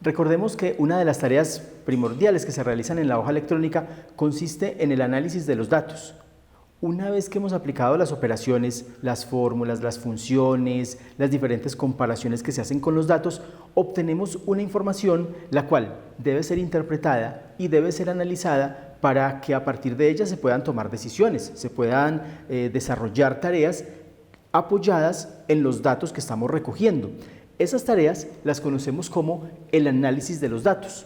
Recordemos que una de las tareas primordiales que se realizan en la hoja electrónica consiste en el análisis de los datos. Una vez que hemos aplicado las operaciones, las fórmulas, las funciones, las diferentes comparaciones que se hacen con los datos, obtenemos una información la cual debe ser interpretada y debe ser analizada para que a partir de ella se puedan tomar decisiones, se puedan desarrollar tareas apoyadas en los datos que estamos recogiendo. Esas tareas las conocemos como el análisis de los datos.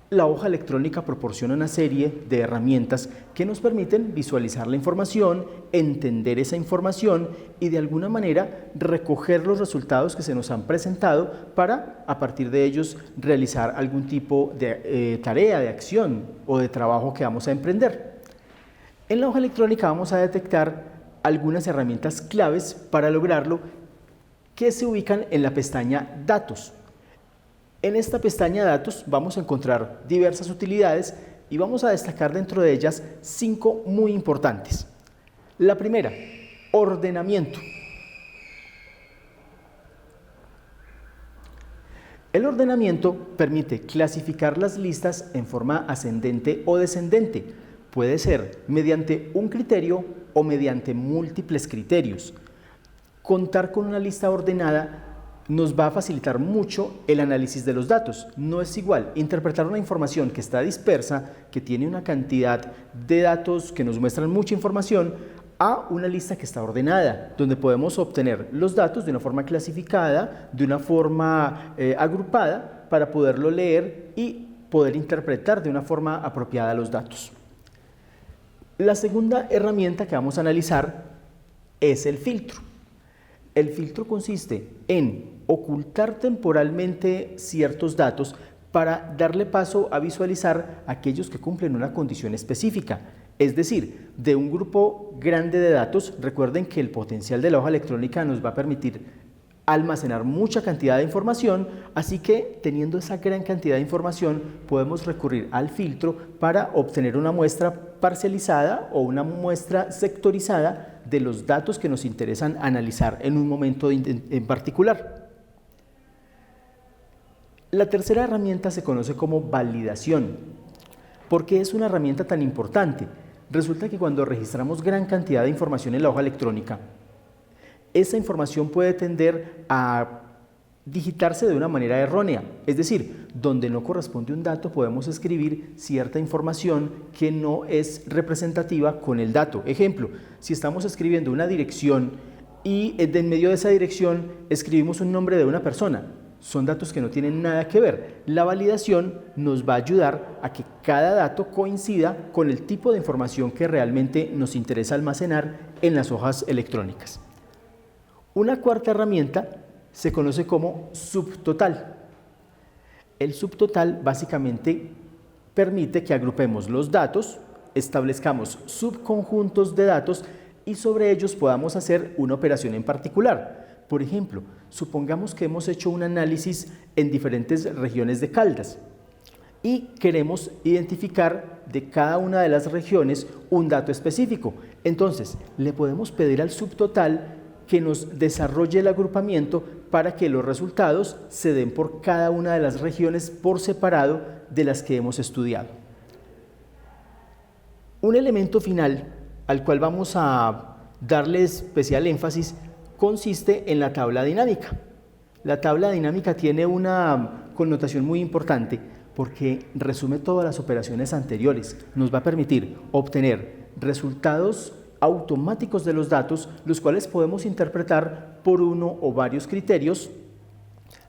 La hoja electrónica proporciona una serie de herramientas que nos permiten visualizar la información, entender esa información y de alguna manera recoger los resultados que se nos han presentado para a partir de ellos realizar algún tipo de tarea, de acción o de trabajo que vamos a emprender. En la hoja electrónica vamos a detectar algunas herramientas claves para lograrlo que se ubican en la pestaña Datos. En esta pestaña Datos vamos a encontrar diversas utilidades y vamos a destacar dentro de ellas 5 muy importantes. La primera, ordenamiento. El ordenamiento permite clasificar las listas en forma ascendente o descendente. Puede ser mediante un criterio o mediante múltiples criterios. Contar con una lista ordenada nos va a facilitar mucho el análisis de los datos. No es igual interpretar una información que está dispersa, que tiene una cantidad de datos que nos muestran mucha información, a una lista que está ordenada, donde podemos obtener los datos de una forma clasificada, de una forma agrupada, para poderlo leer y poder interpretar de una forma apropiada los datos. La segunda herramienta que vamos a analizar es el filtro. El filtro consiste en ocultar temporalmente ciertos datos para darle paso a visualizar aquellos que cumplen una condición específica. Es decir, de un grupo grande de datos, recuerden que el potencial de la hoja electrónica nos va a permitir almacenar mucha cantidad de información, así que teniendo esa gran cantidad de información podemos recurrir al filtro para obtener una muestra parcializada o una muestra sectorizada de los datos que nos interesan analizar en un momento en particular. La tercera herramienta se conoce como validación. ¿Por qué es una herramienta tan importante? Resulta que cuando registramos gran cantidad de información en la hoja electrónica, esa información puede tender a digitarse de una manera errónea, es decir, donde no corresponde un dato podemos escribir cierta información que no es representativa con el dato. Ejemplo, si estamos escribiendo una dirección y en medio de esa dirección escribimos un nombre de una persona, son datos que no tienen nada que ver. La validación nos va a ayudar a que cada dato coincida con el tipo de información que realmente nos interesa almacenar en las hojas electrónicas. Una cuarta herramienta se conoce como subtotal. El subtotal básicamente permite que agrupemos los datos, establezcamos subconjuntos de datos y sobre ellos podamos hacer una operación en particular. Por ejemplo, supongamos que hemos hecho un análisis en diferentes regiones de Caldas y queremos identificar de cada una de las regiones un dato específico. Entonces, le podemos pedir al subtotal que nos desarrolle el agrupamiento para que los resultados se den por cada una de las regiones por separado de las que hemos estudiado. Un elemento final al cual vamos a darle especial énfasis consiste en la tabla dinámica. La tabla dinámica tiene una connotación muy importante porque resume todas las operaciones anteriores. Nos va a permitir obtener resultados automáticos de los datos, los cuales podemos interpretar por uno o varios criterios,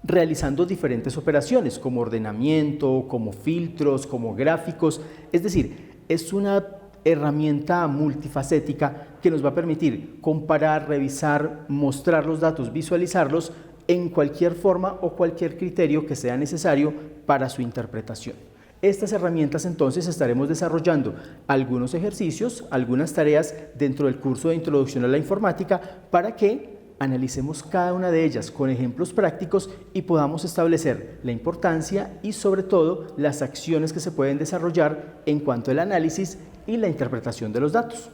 realizando diferentes operaciones como ordenamiento, como filtros, como gráficos. Es decir, es una herramienta multifacética que nos va a permitir comparar, revisar, mostrar los datos, visualizarlos en cualquier forma o cualquier criterio que sea necesario para su interpretación. Estas herramientas entonces estaremos desarrollando algunos ejercicios, algunas tareas dentro del curso de Introducción a la Informática para que analicemos cada una de ellas con ejemplos prácticos y podamos establecer la importancia y sobre todo las acciones que se pueden desarrollar en cuanto al análisis y la interpretación de los datos.